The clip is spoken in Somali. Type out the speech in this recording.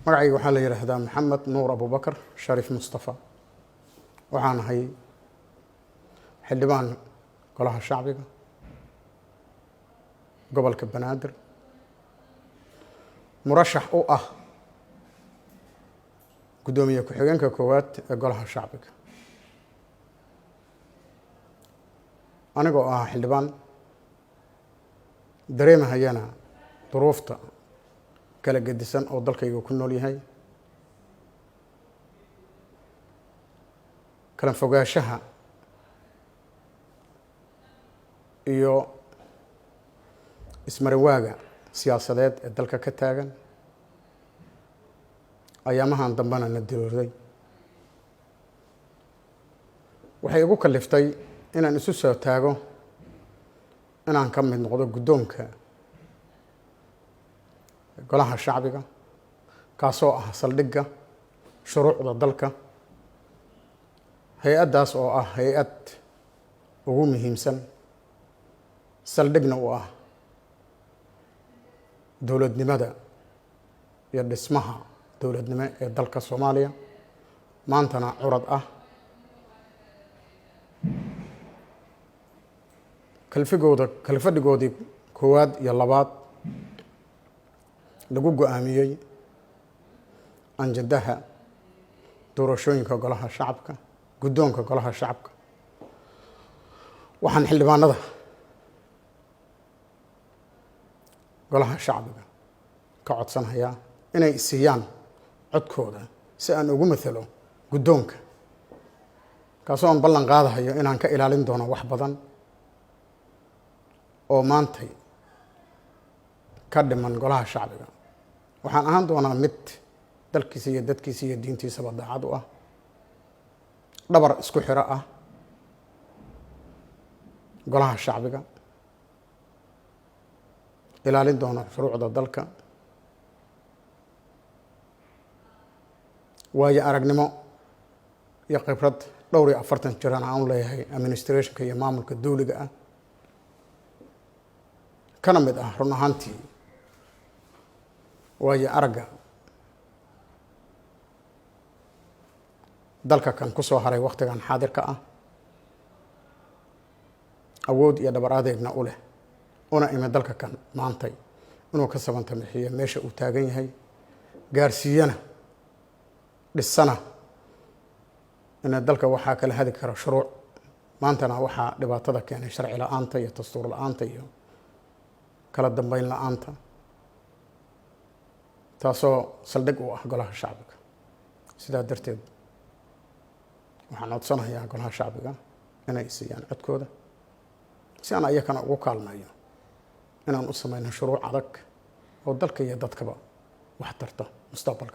magacayga waxaa la yiraahdaa Maxamed Nuur Abubakar Sharif Mustafa waxaan ahay xildhibaan golaha shacbiga gobolka Banaadir murashax u ah gudoomiye ku-xigeenka koowaad ee golaha shacbiga anigoo ah xildhibaan dareemahayana duruufta kala gedisan oo dalkayga ku nool yahay kala fogaanshaha iyo ismarawaaga siyaasadeed ee dalka ka taagan ayaamahan dambana na dowladay waxay igu kaliftay inaan isu soo taago inaan ka mid noqdo guddoonka golaha shacbiga kaasoo ah saldhigga shuruucda dalka hay-addaas oo ah hay-ad ugu muhiimsan saldhigna u ah dowladnimada iyo dhismaha dowladnimo ee dalka Soomaaliya maantana curad ah kalfadhigoodii koowaad iyo labaad lagu go'aamiyey anjadaha doorashooyinka golaha shacabka guddoonka golaha shacabka waxaan xildhibaanada golaha shacbiga ka codsanayaa inay siiyaan codkooda si aan ugu matalo guddoonka kaasoo aan ballan qaadayo inaan ka ilaalin doono wax badan oo maantay ka dhiman golaha shacbiga waxaan ahaan doonaa mid dalkiisa iyo dadkiisa iyo diintiisaba daacad u ah dhabar isku xiro ah golaha shacbiga ilaalin doona shuruucda dalka waayo aragnimo iyo khibrad dhowr iyo 40 jiraan aan u leeyahay administrationka iyo maamulka dawliga ah kana mid ah run ahaantii waayo aragga dalka kan ku soo haray waqtigan xaadirka ah awood iyo dhabar adeegna u leh una ime dalka kan maantay inuu ka sabantabixiyo meesha uu taagan yahay gaarsiiyana dhisana in dalka waxaa kala hadi kara shuruuc maantana waxaa dhibaatada keenay sharci la'aanta iyo dastuur la'aanta iyo kala dambeyn la'aanta taasoo saldhig u ah golaha shacbiga sidaa darteed waxaan codsanayaa golaha shacbiga inay siiyaan codkooda si aan ayakana ugu kaalmayo inaan u samayno shuruuc adag oo dalka iyo dadkaba wax tarta mustaqbalka